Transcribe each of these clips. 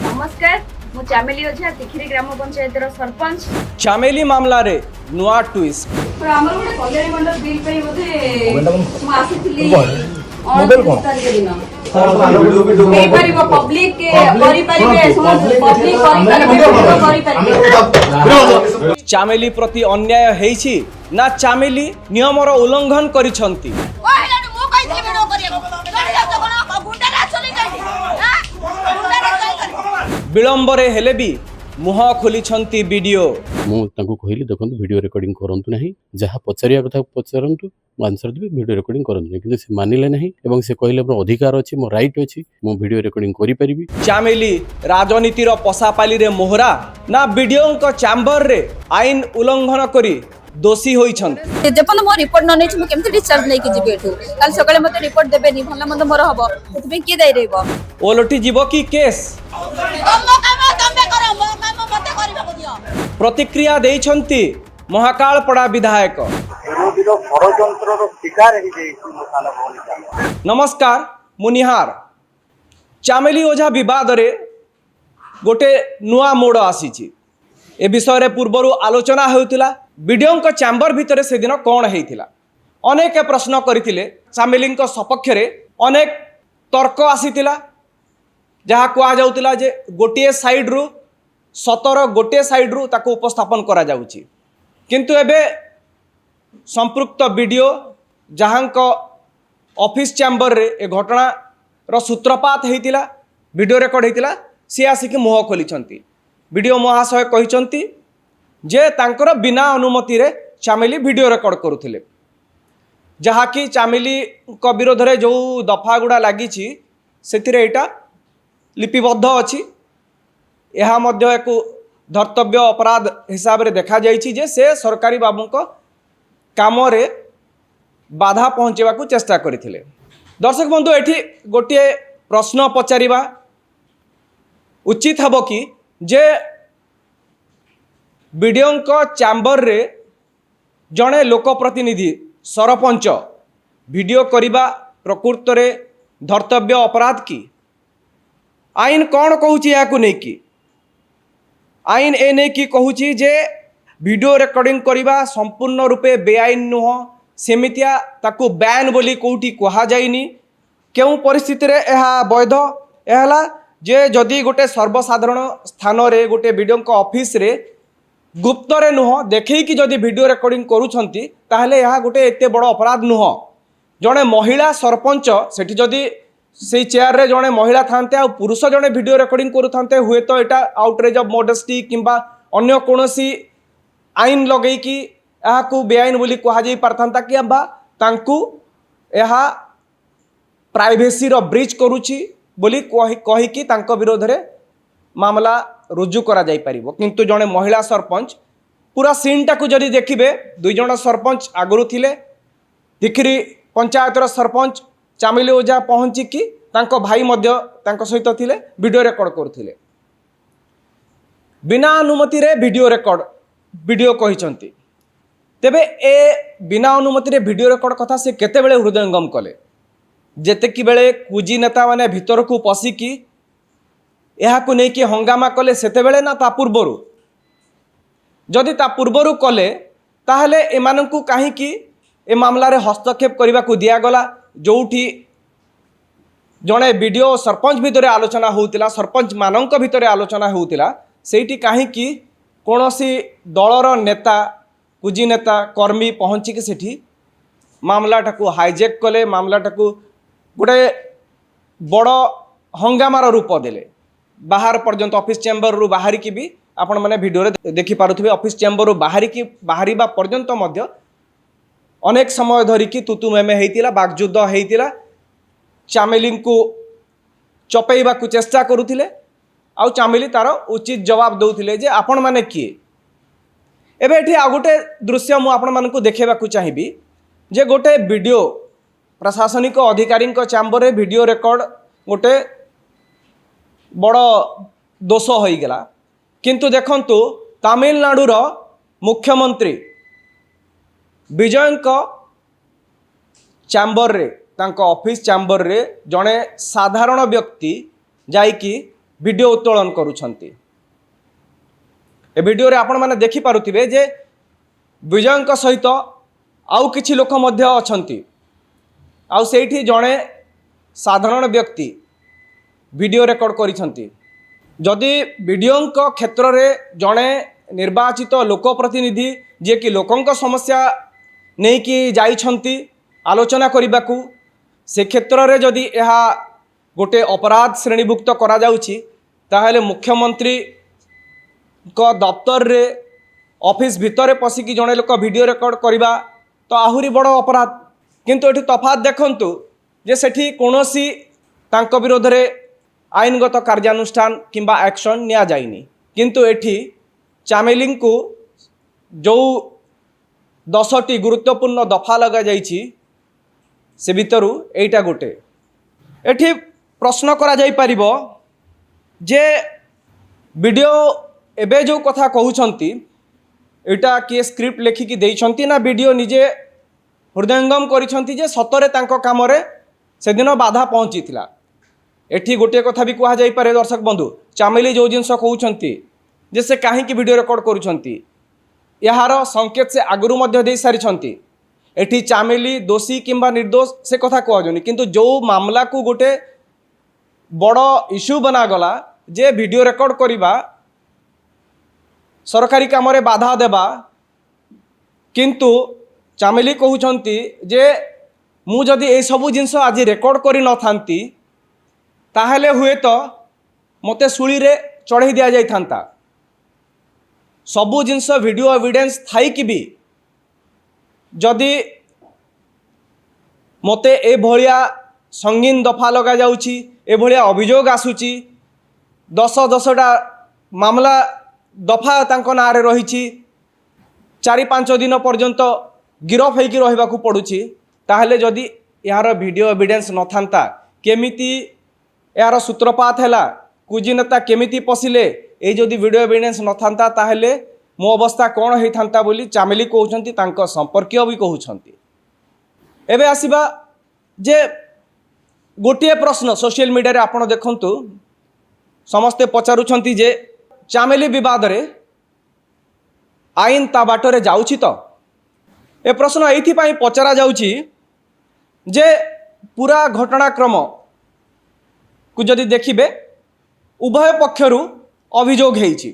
नमस्कार मु चामेली ओझा तिखिरी ग्राम पंचायत सरपंच चामेली मामला रे नुआ ट्विस्ट हमर गोटे कल्याणी मंडल बिल पे बोधे मु आसीथिली मोबाइल कोन दिन ए परिबो पब्लिक के करि परिबे पब्लिक करि परिबे चामेली प्रति अन्याय हेछि ना चामेली नियमर उल्लंघन करिसंती विलंबरे हेले भी मुह खोलिछंती वीडियो मु तांको कहली देखंतु वीडियो रिकॉर्डिंग करंतु नाही जहा पचारिया कथा पचारंतु मु आंसर देबी वीडियो रिकॉर्डिंग करंतु नाही किंतु से मानिले नाही एवं से कहले मोर अधिकार अछि मोर राइट अछि मु वीडियो रिकॉर्डिंग करि परिबी। चामेली राजनीतिर पसापाली रे मोहरा ना वीडियो को चैम्बर रे आईन उल्लंघन करी दोषी होइछंती जेपन मो रिपोर्ट न नै छु केमति डिस्चार्ज नै के जिबे एठु काल सकाळे मते रिपोर्ट देबेनी भला मंद मोर हबो तबे के दाइ रहबो ओलटी जीवो की केस प्रतिक्रिया देइछंती महाकालपड़ा विधायक नमस्कार मुनिहार चामेली ओझा विवाद रे गोटे नुआ मोड़ आसीची ए विषय रे पूर्वरु आलोचना होउतिला वीडियो को चैम्बर भितर से दिन कौन होइतिला अनेक प्रश्न करथिले चामेली सपक्ष रे अनेक तर्क आसीतिला जहाँ कह जाउतिला जे गोटे साइड रु सतर गोटे साइड रु ताको उपस्थापन करा जाउची किंतु एबे संपृक्त वीडियो जहाँ ऑफिस चैम्बर रे ए घटना रो सूत्रपात हेतिला वीडियो रेकॉर्ड हेतिला सी आसिक मुह खोलिछंती वीडियो महाशय कहिछंती जे तांकर बिना अनुमति रे चामेली वीडियो रेकॉर्ड करुथिले जहाँ कि चामेली को विरोध रे जो दफा गुड़ा लागिछि सेथिरे एटा लिपिबद्ध अछि यह मध्य एक धर्तव्य अपराध हिसाब रे देखा जाइछि जे से सरकारी बाबू को काम रे बाधा पहुँचेवा को चेष्टा करथिले। दर्शक बंधु एठी गोटे प्रश्न पचारिबा उचित हबो कि जे वीडियो को चैम्बर रे जड़े लोक प्रतिनिधि सरपंच वीडियो करिबा प्रकृत रे धर्तव्य अपराध की आईन कौन कहूची याकू नहीं कि आईन ए नहीं कि कहूची जे वीडियो रिकॉर्डिंग करिबा संपूर्ण रूपे बेआईन नुह सेमितिया ताकू बैन बोली कोठी कहा जाइनी केउ परिस्थिति रे एहा वैध एहला जे जदि गोटे सर्वसाधारण स्थान रे गोटे वीडियो को ऑफिस रे गुप्त रे नुह देखै कि जदि वीडियो रिकॉर्डिंग करूछंती ताहले एहा गोटे एते बड़ अपराध नुह जड़े महिला सरपंच सेठी जदि से चेयर रे जड़े महिला थांते आ पुरुष जड़े वीडियो रिकॉर्डिंग करूथांते हुए तो एटा आउटरेज ऑफ मॉडेस्टी किंबा अन्य कोनोसी आईन लगई कि एहाकू बेआईन बोली कहा जाई पारथांता कि बा तांकू एहा प्राइवेसी रो ब्रीच करूची बोली कही कि तांको विरोध रे मामला रुजु करा जाई परिबो किंतु जड़े महिला सरपंच पूरा सीन टाकू जदि देखिबे दुई जण सरपंच आगरु थिले तिखिरी पंचायत रो सरपंच चामेली ओझा पहुँची कि तांको भाई मध्य तांको सहित थिले वीडियो रेकॉर्ड करथिले बिना अनुमति रे वीडियो रेकॉर्ड वीडियो कहिसंती तेबे ए बिना अनुमति रे वीडियो रेकॉर्ड कथा से केते बेले हृदयंगम कले जेते कि बेले कुजी नेता माने भीतर को पसी कि एहा को नै कि हंगामा कले सेते बेले ना ता पूर्वरु जदि ता पूर्वरु कले ताहले एमानंकु काहे कि ए मामला रे हस्तक्षेप करबा को दिया गला जोठी जड़े वीडियो सरपंच भितर आलोचना होउतिला सरपंच मानक भितर आलोचना होउतिला सेठी काहे कि कोनोसी दलर नेता कुजी नेता कर्मी पहुँची कि सेठी मामलाटाकू हाईजेक कले मामलाटाकू गोटे बड़ हंगामार रूप देले बाहर पर्यंत ऑफिस चैम्बर रु बाहर की भी आपण माने वीडियो रे देखि पारुथिबे ऑफिस चैम्बर रु बाहरिबा पर्यंत मध्य अनेक समय धरिकी तुतु मेमे हेतिला बागजुद्ध हेतिला चामेली को चपेइबा को चेष्टा करुथिले आउ चामेली तार उचित जवाब दउथिले जे आपण माने किए एबे एठी आ गोटे दृश्य मु आपण मानकु देखेबा को चाहिबी जे गोटे वीडियो प्रशासनिक अधिकारी चैम्बर रे वीडियो रेकॉर्ड गोटे बड़ दोष हो गला किंतु देखंतु तमिलनाडुर मुख्यमंत्री विजय चैम्बर रे तांको ऑफिस चैम्बर रे जड़े साधारण व्यक्ति जाइकी वीडियो उत्तोलन करुछंती। ए वीडियो रे आपण माने देखि पारुथिबे जे विजयंक सहित आउ किछि लोक मध्य अछंती। आउ सेठी जणे साधारण व्यक्ति वीडियो रेकॉर्ड करिछंती। जदि वीडियोंक क्षेत्र रे जणे निर्वाचित लोक प्रतिनिधि जे कि लोकंक समस्या नहीं कि जाइछंती आलोचना करिबाकू, से क्षेत्र रे जदि यह गोटे अपराध श्रेणीभुक्त करा जाउछि ताहेले मुख्यमंत्री को दफ्तर रे ऑफिस भितर पशिकी जड़े लोक वीडियो रेकॉर्ड करवा तो आहुरी बड़ अपराध। किंतु एठी तफात देखंतु जे सेठी कोनोसी तांको विरोध रे आईनगत कार्यानुष्ठान किंबा एक्शन निया जाइनी। किंतु एठी चामेली को जो 10टी गुरुत्वपूर्ण दफा लगा जाइछि से भितरु एटा गोटे। एठी प्रश्न करा जाई परिबो जे वीडियो एबे जो कथा कहउछंती एटा किए स्क्रिप्ट लेखिकी देइछंती ना वीडियो निजे हृदयंगम करिछंती जे सतरे तांको कामरे से दिन बाधा पहुंचीथिला। एठी गोटे कथा भी कहा जाई पारे दर्शक बंधु, चामेली जो जिनस कहउछंती जे से काहेकि वीडियो रेकॉर्ड करुछंती यार संकेत से आगुरु मध्य दे सारिछंती। एठी चामेली दोषी किंबा निर्दोष से कथा कहजोनी, किंतु जो मामला को गोटे बड़ इश्यू बना गला जे वीडियो रेकॉर्ड करिबा सरकारी काम रे बाधा देबा, किंतु चामेली कहउछंती जे मु जदि ए सबु जिनस आज रेकॉर्ड करि न थांती ताहेले हुए तो मते सुली रे चढ़ई दिया जाई थांता। सबु जिनस वीडियो एविडेंस थाई कि भी जदि मते ए भलिया संगीन दफा लगा जाउची, ए भलिया अभियोग आसुची, 10-10टा मामला दफा तांको नारे रहिछि, 4-5 दिन पर्यंत गिरफ होइकी रहिबाकू पड़ुछि, ताहले जदि यार वीडियो एविडेंस न थांता केमिति यार सूत्रपात हैला, कुजी नेता केमिति पसिले, ए जदि वीडियो एविडेंस न थांता ताहले मो अवस्था कौन होई थांता बोली चामेली कहउछंती, तांको संपर्कीय भी कहउछंती। एबे आसीबा जे गोटे प्रश्न सोशल मीडिया रे आपण देखंतु समस्ते पचारुछंती जे चामेली विवाद रे आईन ता बाटरे जाउछि तो। ए प्रश्न एथि पई पचरा जाउछि जे पूरा घटनाक्रम को जदि देखिबे उभय पक्षरु अभियोग हेछि,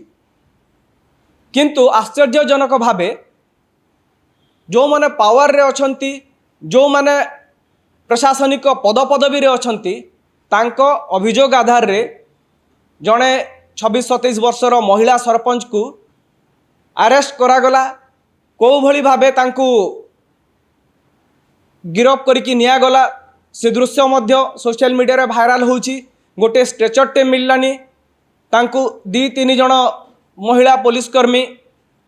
किंतु आश्चर्यजनक भावे जो माने पावर रे अछंती, जो माने प्रशासनिक पदपदवी रे अछंती, तांको अभियोग आधार रे जणे 26-27 वर्षर महिला सरपंच को अरेस्ट करागला। को भली भावे तांकू गिरफ करिकी निया गला से दृश्य मध्य सोशल मीडिया रे भाइराल होउची। गोटे स्ट्रेचर टे मिललानी, तांकू 2-3 जण महिला पुलिसकर्मी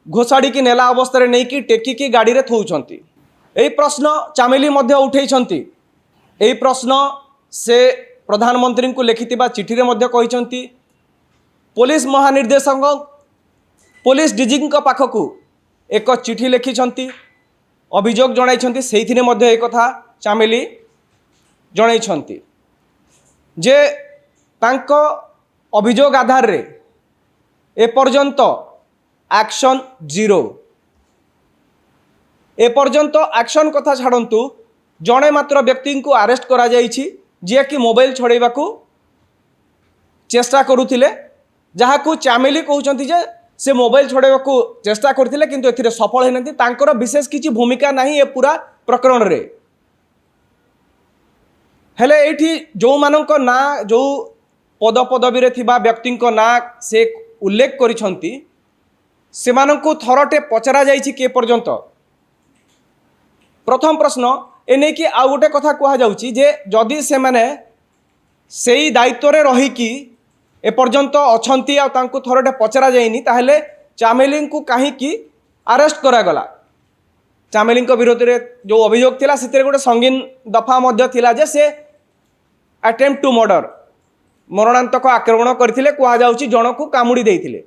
घोषाड़ी की नेला अवस्था नहीं कि टेकिकी गाड़ी रे थौछंती। एही प्रश्न चामेली मध्य उठेइछंती। एही प्रश्न से प्रधानमंत्री को लिखिथिबा चिठी रे मध्य कहिछंती। पुलिस महानिर्देशक पुलिस डीजी पाखकू एक चिठी लिखिछंती, अभियोग जणाइछंती। सेहिथिने मध्य एक कथा चामेली जणाइछंती जे तांको अभियोग आधार रे एपर्यंत एक्शन 0। एपर्यंत एक्शन कथा छाड़ंतु, जड़े मात्र व्यक्ति को अरेस्ट करा जाइछि जे कि मोबाइल छड़ेबा को चेष्टा करुथिले, जहाकू चामेली कहउछंती जे से मोबाइल छड़ेबा को चेष्टा करथिले किंतु एथिरे सफल हेनंती। तांकर विशेष किछि भूमिका नाही ए पूरा प्रकरण रे। हेले एठी जो मानक ना जो पदपदवी रे थिबा व्यक्ति ना से उल्लेख करिछंती, सेमानंकु थरटे पचरा जाइछि के पर्यंत। प्रथम प्रश्न एने कि आ गोटे कथा कहा जाउछि जे जदि से माने सेही दायित्व रे रही कि ए पर्यंत अछंती आ तांकु थरटे पचरा जाइनी, ताहले चामेली को काहे कि अरेस्ट करा गला। चामेली विरोध रे जो अभियोग थिला सेते गोटे संगीन दफा मध्य थिला जे से अटेम्प्ट टू मर्डर, मरणांतक आक्रमण करथिले, कहा जाउछि जणकु कामुडी देइथिले।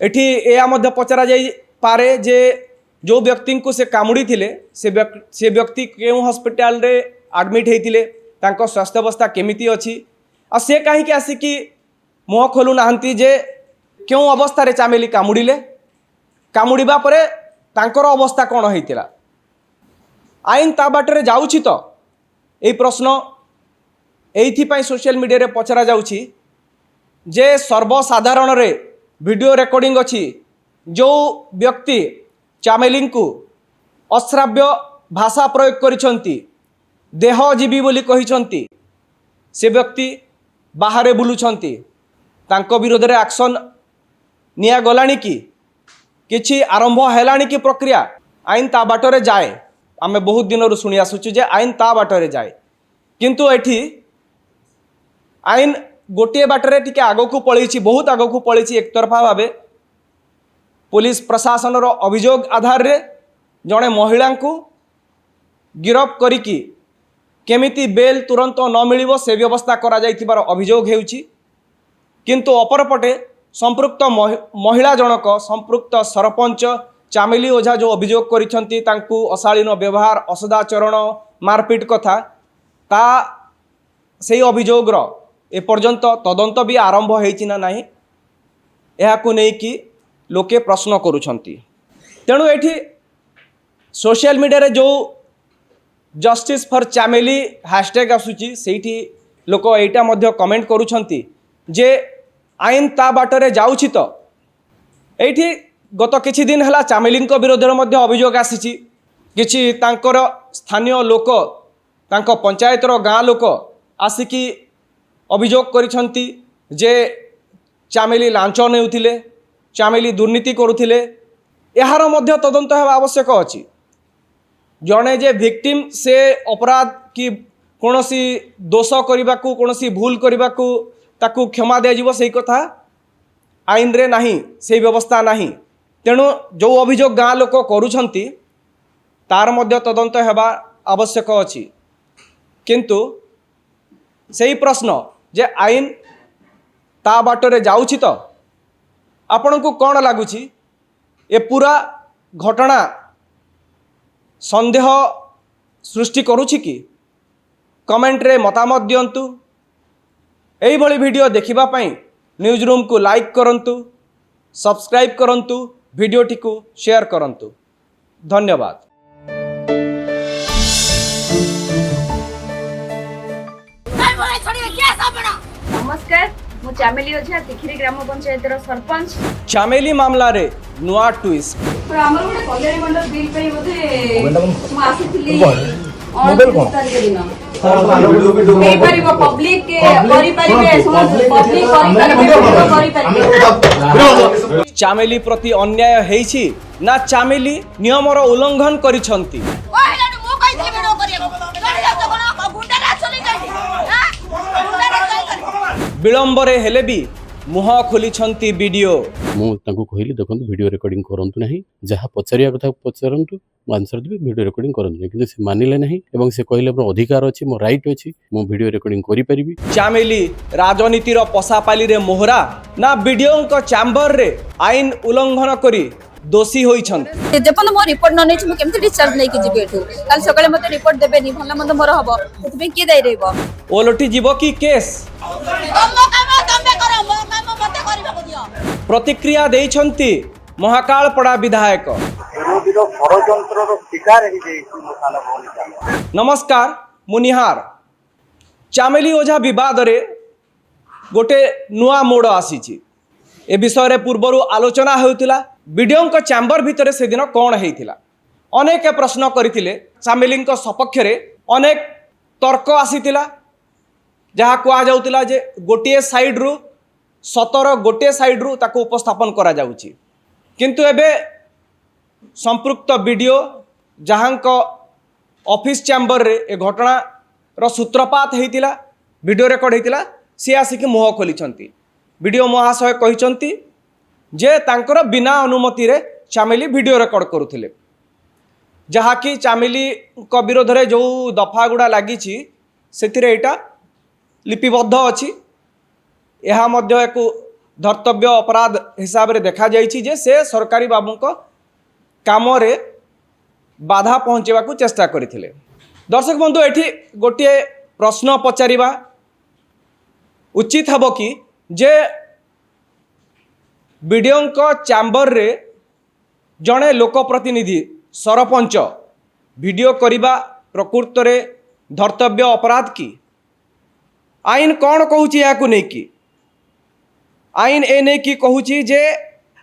एठी एया मध्य पचरा जाई पारे जे जो व्यक्ति को से कामुड़ी थिले से व्यक्ति केउ हॉस्पिटल रे एडमिट हेतिले, तांको स्वास्थ्य अवस्था केमिति अछि, आ से कहीं आसिकी मुह खोलु नाहंती जे क्यों अवस्था चामेली कामुड़िले कामुड़ा पर तांकर अवस्था कौन होता आईन ता बाटर जाऊँगी तो यही प्रश्न ये सोशल मीडिया रे पचरा जाउछि जे सर्वसाधारण रे वीडियो रेकर्डिंग अच्छी जो व्यक्ति चामेली को अश्राव्य भाषा प्रयोग करिसंती देहजीवी बोली कहिसंती से व्यक्ति बाहर बुलुछंती तांको विरोध रे एक्शन निया गलानी कि किछि आरंभ हेलानी कि प्रक्रिया आईन ता बाटरे जाए आमे बहुत दिन रु सुनी आसुछु जे आईन ता बाटरे जाए किंतु एठी आईन गोटे बाटरे टिके आगो को पळैछि बहुत आगो को पळैछि एकतरफा भाबे पुलिस प्रशासन रो अभियोग आधार रे जड़े महिला को गिरफ करिकी केमिति बेल तुरंत न मिलिबो से व्यवस्था करा जाइथिबार अभियोग हेउछि किंतु अपरपटे संपृक्त महिला जनक संपृक्त सरपंच चामेली ओझा जो अभियोग करिसंती तांकु अशालीन व्यवहार असदाचरण मारपीट कथा ता सेही अभियोगर एपर्यंत तदंत भी आरंभ होइछि ना नाही एहाकु नै कि लोके प्रश्न करुछंती तेणु एठी सोशल मीडिया रे जो जस्टिस फॉर चामेली हैशटैग आसुची सेठी लोक एटा मध्य कमेंट करुछंती जे आईन ता बाटरे जाउछि तो एठी गत किछि दिन हला चामेली विरोध में मध्य अभियोग आसीछि किछि तांकर स्थानीय लोक तांको पंचायतर गाँ लोक आसिकी अभियोग करिसंती जे चामेली लांच नेउथिले चामेली दुर्नीति करुथिले एहार मध्य तदंत हेबा आवश्यक अछि जड़े जे विक्टिम से अपराध कि कोनोसी दोष करने को कोनोसी भूल करने को ताकू क्षमा दिया से कथा आईन रे नहीं से व्यवस्था नहीं तेणु जो अभियोग गाँ लोक करुछंती तार मध्य तदंत हेबा आवश्यक अछि किंतु सही प्रश्न जे आईन ता बाटरे जाउछि तो आपण को कौन लगुच ए पूरा घटना संदेह सृष्टि करुछि कि कमेंट रे मतामत दियंतु एही भली वीडियो देखिबा पई न्यूज रूम को लाइक करंतु सब्सक्राइब करंतु वीडियोटी को शेयर करंतु धन्यवाद। नमस्कार मु चामेली ओझा तिखिरी ग्राम पंचायत सरपंच चामेली मामला रे नुआ ट्विस्ट हमर गोटे कल्याणी मंडल बिल पे बोधे मु आसीथिली मोबाइल कोन ए परिबो पब्लिक के करि परिबे पब्लिक करि परिबे चामेली प्रति अन्याय हेछि ना चामेली नियमर उल्लंघन करिसंती विलंबरे हेले भी मुह खोलिछंती वीडियो ମୁଁ ତାଙ୍କୁ କହିଲି ଦେଖନ୍ତୁ ଭିଡ଼ିଓ ରେକର୍ଡ଼ିଂ କରନ୍ତୁ ନାହିଁ ଯାହା ପଚାରିବା କଥା ପଚାରନ୍ତୁ ମୁଁ ଆନ୍ସର ଦେବି ଭିଡ଼ିଓ ରେକର୍ଡ଼ିଂ କରନ୍ତୁ ନାହିଁ କିନ୍ତୁ ସେ ମାନିଲେ ନାହିଁ ଏବଂ ସେ କହିଲେ ମୋର ଅଧିକାର ଅଛି ମୋ ରାଇଟ୍ ଅଛି ମୁଁ ଭିଡ଼ିଓ ରେକର୍ଡ଼ିଂ କରିପାରିବି। चामेली राजनीतिर पसापाली रे मोहरा ना वीडियो चैम्बर रे आईन उल्लंघन करी दोषी होइछंती जेपन मो रिपोर्ट न नै मु केमते डिस्चार्ज नै कि जिबे एठू काल सकाळे मते रिपोर्ट देबेनी भला मंद मोर हबो सेति के दाइ रहबो ओलटी जीव की केस प्रतिक्रिया देइछंती महाकालपड़ा विधायक नमस्कार मुनिहार चामेली ओझा विवाद रे गोटे नुआ मोड़ आसीची ए विषय रे पूर्वरु आलोचना होउतिला वीडियो चैम्बर भितर से दिन कौन होता अनेक प्रश्न करथिले चामेली सपक्ष रे अनेक तर्क आसीतिला जहाँ कह जाउतिला जे गोटे साइड रु सतर गोटे साइड रु ताको उपस्थापन करा जाउची किंतु एबे संपृक्त वीडियो जहाँ ऑफिस चैम्बर रे ए घटना रो सूत्रपात होइतिला वीडियो रेकर्ड होइतिला सी आसिक मुह खोलिछंती वीडियो महाशय कहिछंती जे तांकर बिना अनुमति रे चामेली वीडियो रेकर्ड करुथिले जहाँकि चामेली को विरोध रे जो दफा गुड़ा लगी से लिपिबद्ध अच्छी यह मध्य एक धर्तव्य अपराध हिसाब से देखा जाइछि जे से सरकारी बाबू को काम रे बाधा पहुँचेवा को चेष्टा करथिले। दर्शक बंधु एठी गोटे प्रश्न पचारिबा उचित हम कि जे बीडीओ चैम्बर रे जड़े लोकप्रतिनिधि सरपंच वीडियो करने प्रकृत रे धर्तव्य अपराध की आईन कौन कहूँ या आईन ए नहीं कि कहूँ जे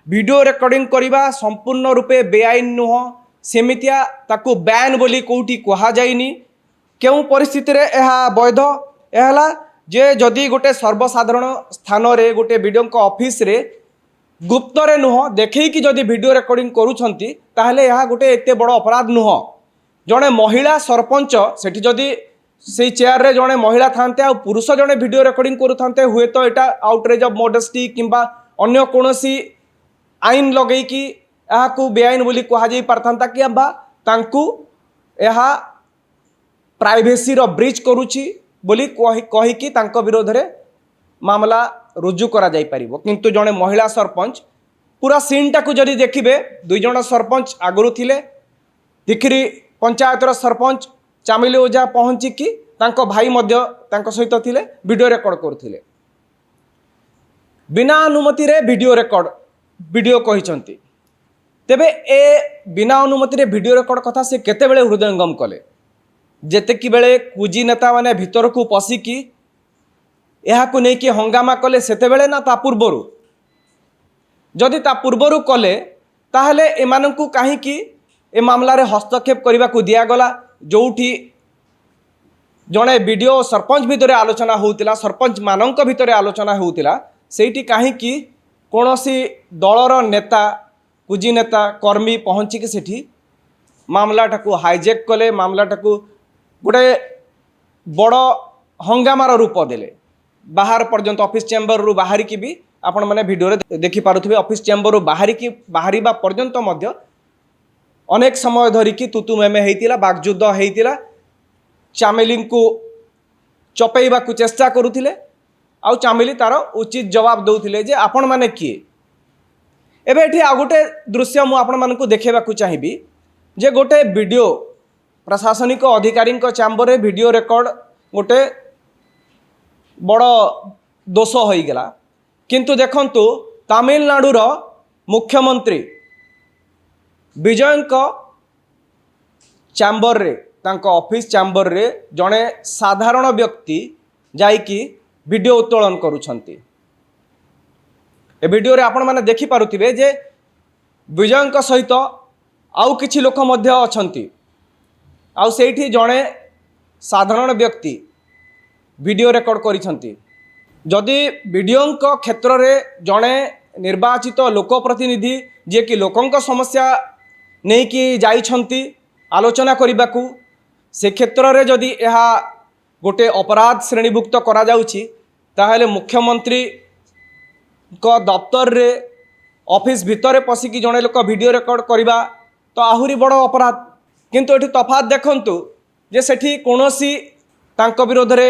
वीडियो रेकर्डिंग करने संपूर्ण रूपे बेआईन नुह सेमितिया ताकू बैन बोली कौटी कहुनी क्यों परिस्थिति रे यह वैध यह जे जदि गोटे सर्वसाधारण स्थान रे गोटे वीडियो ऑफिस रे गुप्त रे नुह देखी कि जदि वीडियो रेकर्डिंग करूछंती ताहले यह गोटे एते बड़ अपराध नुह जड़े महिला सरपंच सेठी जदि से चेयर रे जड़े महिला थांते आ पुरुष जड़े वीडियो रेकर्डिंग करूथांते हुए तो एटा आउटरेज ऑफ मॉडेस्टी किंबा अन्य कोनोसी आईन लगई कि को बेआईन बोली कहा जाई पारथांता कि बा तांकू यह प्राइवेसी रो ब्रीच करूची बोली कही कि तांको विरोध रे मामला रुजु करा जाई परिबो किंतु जड़े महिला सरपंच पूरा सीन टाकू जदि देखिबे दुई जण सरपंच आगुरु थिले तिखिरी पंचायतर सरपंच चामिली ओझा पहुँचिकी तांको भाई मध्य तांको सहित थिले वीडियो रेकर्ड करुथिले बिना अनुमति रे वीडियो रेकर्ड वीडियो कहिसंती तेबे ए बिना अनुमति रे वीडियो रेकर्ड कथा से केते बेले हृदयंगम कले जेतेकी बेले कुजी नेता माने भीतर को पशिकी यह को नहीं कि हंगामा कले सेते बेले ना ता पूर्वरु जदि ता पूर्वरु कले ताहले एमानंकु काहे कि ए मामला रे हस्तक्षेप करने को दिगला जोठी जड़े वीडियो सरपंच भितर आलोचना होउतिला सरपंच मानक भितर आलोचना होउतिला सेठी काहे कि कोनोसी दलर नेता कुजी नेता कर्मी पहुँचिकी सेठी मामलाटाकू हाईजेक कले मामलाटाकू गोटे बड़ हंगामार रूप देले बाहर पर्यंत ऑफिस चेम्बर रु बाहर की भी आपण मैंने वीडियो देखि पारुथिबे ऑफिस चेम्बर रु बाहरिबा पर्यंत मध्य अनेक समय धरिकी तुतु मेमे हेतिला बागजुद्ध हेतिला चामेली को चपेइबा को चेष्टा करुथिले आउ चामेली तार उचित जवाब दउथिले जे आपण माने किए एबे एठी आ गोटे दृश्य मु आपण मानकु देखेबा को चाहिबी जे गोटे वीडियो प्रशासनिक अधिकारी चैम्बर रे वीडियो रेकर्ड गोटे बड़ दोष हो गला किंतु देखंतु तमिलनाडुर मुख्यमंत्री विजय चैम्बर रे तांको ऑफिस चैम्बर रे जड़े साधारण व्यक्ति जाइकी वीडियो उत्तोलन करुछंती ए वीडियो रे आपण माने देखि पारुथिबे जे विजय सहित आउ किछि लोक मध्य अछंती आउ सेठी जड़े साधारण व्यक्ति वीडियो रेकर्ड करिछंती जदि वीडियो क्षेत्र रे जड़े निर्वाचित लोकप्रतिनिधि जे कि लोकंक समस्या नहीं कि जाइछंती आलोचना करने से क्षेत्र रे जदि यह गोटे अपराध श्रेणीभुक्त करा जाउछि ताहले मुख्यमंत्री को दफ्तर रे ऑफिस भितर पशिकी जड़े लोक वीडियो रेकर्ड करवा तो आहुरी बड़ अपराध किंतु एठी तफात देखंतु जे सेठी कोनोसी तांको विरोध रे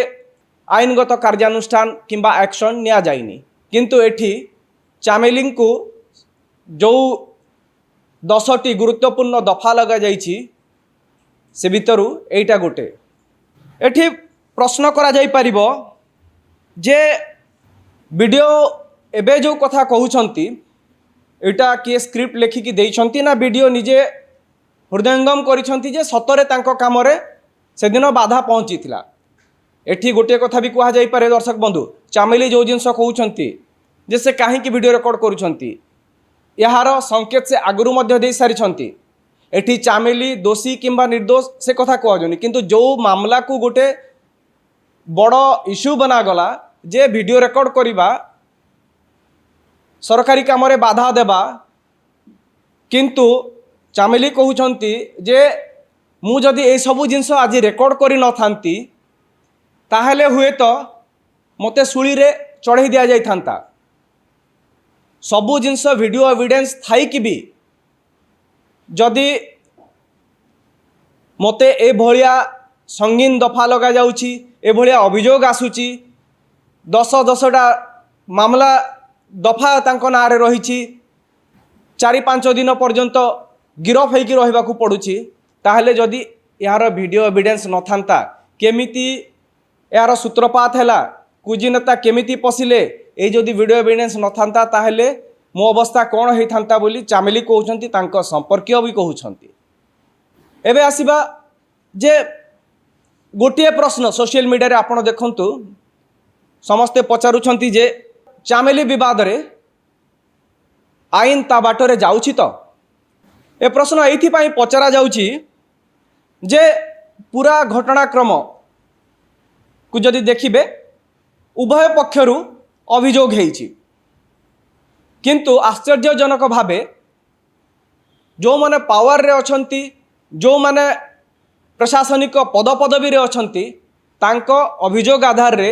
आईनगत कार्यानुष्ठान किंबा एक्शन निया जाइनी किंतु एठी चामेली को जो 10टी गुरुत्वपूर्ण दफा लगा जाइछि से भितरु एटा गोटे एठी प्रश्न करा जाई परिबो जे वीडियो एबे जो कथा कहउछंती एटा किए स्क्रिप्ट लेखिकी देइछंती ना वीडियो निजे हृदयंगम करिछंती जे सतरे तांको कामरे से दिन बाधा पहुँची एठी गोटे कथा भी कहा जाई पारे दर्शक बंधु चामेली जो जिनस कहउछंती जे से काहे वीडियो रेकर्ड करुछंती यार संकेत से आगुरी मध्य दे सारी एठी चामेली दोषी किंबा निर्दोष से कथा कहजनी किंतु जो मामला को गोटे बड़ इश्यू बनागला जे वीडियो रेकर्ड करवा सरकारी काम रे बाधा देबा किंतु चामेली कहउछंती जे मु जदि ए सबु जिनस आज रेकर्ड करि न थांती ताहले हुए तो मते सुली रे चढ़ई दिया जाई थांता सबु जिनस वीडियो एविडेंस थाई कि भी जदि मते ए भलिया संगीन दफा लगा जाउची ए भलिया अभियोग आसुची 10-10टा मामला दफा तांको नारे रहिची 4-5 दिन पर्यंत गिरफ होइकी रहिबाकू पड़ुची ताहले जदि यार वीडियो एविडेंस न थांता केमिति यार सूत्रपात हैला कुजी नेता केमिति पशिले ये जदि वीडियो एविडेंस न था ताहले मो अवस्था कौन होता बोली चामेली कहते संपर्क भी कहते। एबे आसीबा जे गोटे प्रश्न सोशल मीडिया रे आपण देखंतु समस्ते पचारुछंती जे चामेली विवाद रे आईन ता बाटरे जाउछि तो ए प्रश्न एइथिपाई पचरा जाउछि जे पूरा घटनाक्रम को जदि देखिबे उभय पक्षरु अभियोग हेइछि किंतु आश्चर्यजनक भावे जो माने पावर रे अछंती जो माने प्रशासनिक पदपदवी रे अछंती तांको अभियोग आधार रे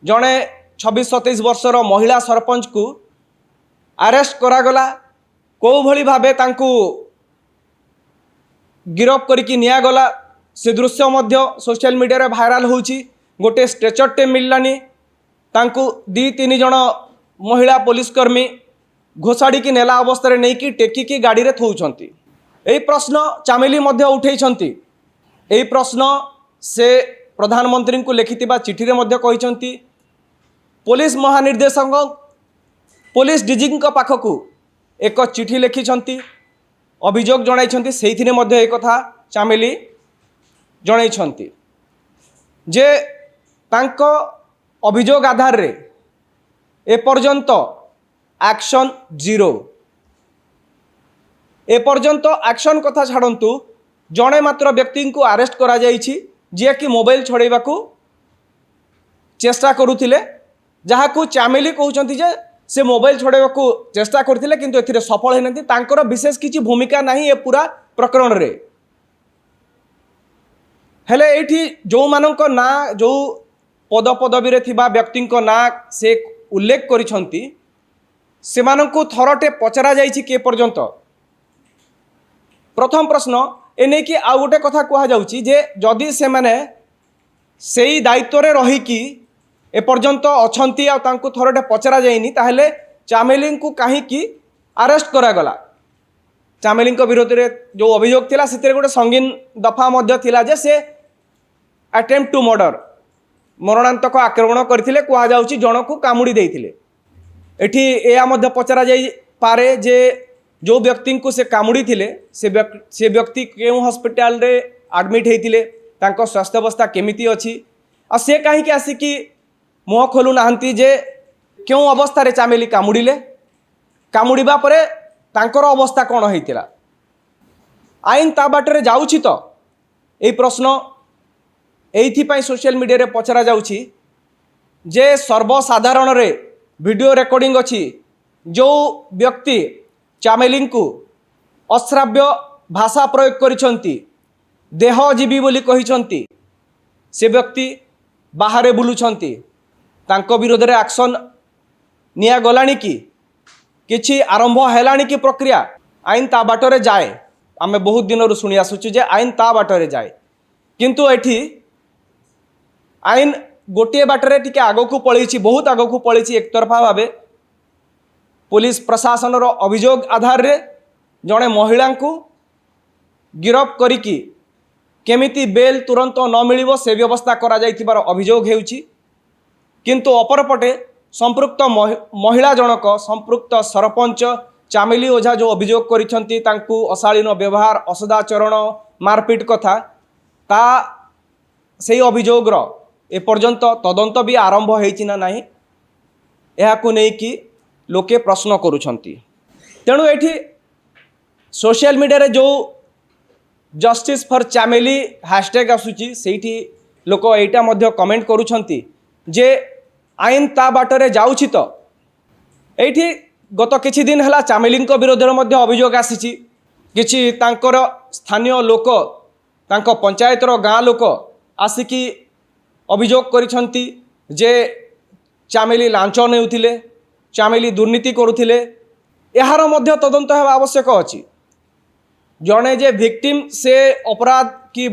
जणे 26-27 वर्षर महिला सरपंच को अरेस्ट करागला को भली भावे तांकु गिरफ करिकी निया गला से दृश्य मध्य सोशल मीडिया रे भाइराल होउची। गोटे स्ट्रेचर टे मिललानी तांकु 2-3 जण महिला पुलिसकर्मी घोषाड़ी की नेला अवस्था नहीं कि टेकी की गाड़ी रे थौछंती। एही प्रश्न चामेली मध्य उठेइछंती। एही प्रश्न से प्रधानमंत्री को लिखिथिबा चिठी रे मध्य कहिछंती। पुलिस महानिर्देशक पुलिस डीजी पाखकू एक चिठी लिखिछंती अभियोग जणाइछंती। सेहिथिरे मध्य एक कथा चामेली जणाइछंती जे तांको अभियोग आधार रे एपर्यंत एक्शन जीरो। एपर्यंत एक्शन कथा छाड़ंतु जड़े मात्र व्यक्ति को अरेस्ट करा जाइछि जे कि मोबाइल छड़ेबा को चेष्टा करुथिले जहाकू चामेली कहउचंती जे से मोबाइल छड़ेबा को चेष्टा करथिले किंतु एथिरे सफल हेनंती। तांकर विशेष किछि भूमिका नाही ए पूरा प्रकरण रे। हेले एठी जो मानक ना जो पद पदवी रे थिबा व्यक्ति ना से उल्लेख करिसंती सेमानंकु थरटे पचरा जाइछि के पर्यंत। प्रथम प्रश्न एने कि आउ गोटे कथा कहा जाउछि जे जदि से माने सेही दायित्व रे रही कि एपर्यंत अछंती आ तांकु थरटे पचरा जाइनी ताहले चामेली को काहे कि अरेस्ट करागला। चामेली विरोध रे जो अभियोग थिला सेते गोटे संगीन दफा मध्य थिला जे से अटेम्प्ट टू मर्डर मरणांतक आक्रमण करथिले कहा जाउछि जणकु कामुडी देइथिले। एठी एया मध्य पचरा जाई पारे जे जो व्यक्ति को से कामुड़ी थिले से व्यक्ति केउ हॉस्पिटल रे एडमिट हेतिले तांको स्वास्थ्य अवस्था केमिति अछि आ से काहे कि आसी कि मुह खोलु नाहंती जे केउ अवस्था रे चामेली कामुड़ीले कामुड़ीबा परे तांकर अवस्था कोन हेतिला आईन ता बाटरे जाउछि तो एई प्रश्न एइथि पई सोशल मीडिया रे पचरा जाउछि जे सर्वसाधारण रे वीडियो रिकॉर्डिंग अछि जो व्यक्ति चामेली को अश्राव्य भाषा प्रयोग करिसंती देहजीवी बोली कहिसंती से व्यक्ति बाहर बुलुछंती तांको विरोध रे एक्शन निया गलानी कि किछि आरंभ हेलानी कि प्रक्रिया आईन ता बाटरे जाए। आमे बहुत दिन रु सुनी आसुछु जे आईन ता बाटरे जाए किंतु एठी आईन गोटे बाटरे टिके आगो को पळैछि बहुत आगो को पळैछि एक तरफा भाबे पुलिस प्रशासन रो अभियोग आधार रे जड़े महिला को गिरफ करिकी केमिति बेल तुरंत न मिलिबो से व्यवस्था करा जाइथिबार अभियोग हेउछि किंतु अपरपटे संपृक्त महिला जनक संपृक्त सरपंच चामेली ओझा जो अभियोग करिसंती तांकु अशालीन व्यवहार असदाचरण मारपीट कथा ता सेही अभियोग रो एपर्यंत तदंत भी आरंभ हेछि ना नाही एहाकु नै कि लोके प्रश्न करुछंती। तेणु एठी सोशल मीडिया रे जो जस्टिस फॉर चामेली हैशटैग आसुची सेठी लोक एटा मध्य कमेंट करुछंती जे आईन ता बाटरे जाउछि तो एठी गत किछि दिन हला चामेली विरोध रे मध्य अभियोग आसीची किछि तांकर स्थानीय लोक तांको पंचायत रो गाँ लोक आसिकी अभियोग करिसंती जे चामेली लांच नेउथिले चामेली दुर्नीति करुथिले यार मध्य तदंत हेबा आवश्यक अछि। जड़े जे विक्टिम से अपराध की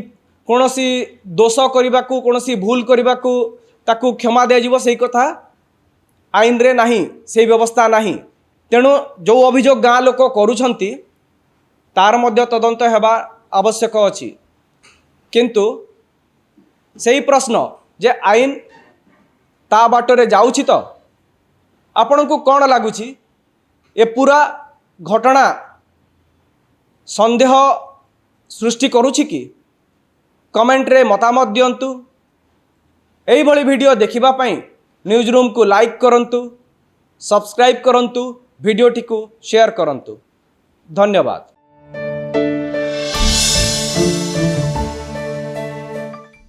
कौनसी दोष करने को कौनसी भूल करने को ताकू क्षमा दिज्व से कथा आईन रे नहीं से व्यवस्था नहीं। तेणु जो अभियोग गाँ लोक करुछंती तार मध्य तदंत हेबा आवश्यक अछि किंतु सही प्रश्न जे आईन ତା ବାଟରେ ଯାଉଛି ତ? ଆପଣଙ୍କୁ କ'ଣ ଲାଗୁଛି ଏ ପୁରା ଘଟଣା ସନ୍ଦେହ ସୃଷ୍ଟି କରୁଛି କି? କମେଣ୍ଟରେ ମତାମତ ଦିଅନ୍ତୁ। ଏଇଭଳି ଭିଡ଼ିଓ ଦେଖିବା ପାଇଁ ନ୍ୟୁଜ୍ ରୁମ୍କୁ ଲାଇକ୍ କରନ୍ତୁ, ସବସ୍କ୍ରାଇବ୍ କରନ୍ତୁ, ଭିଡ଼ିଓଟିକୁ ସେୟାର କରନ୍ତୁ। ଧନ୍ୟବାଦ।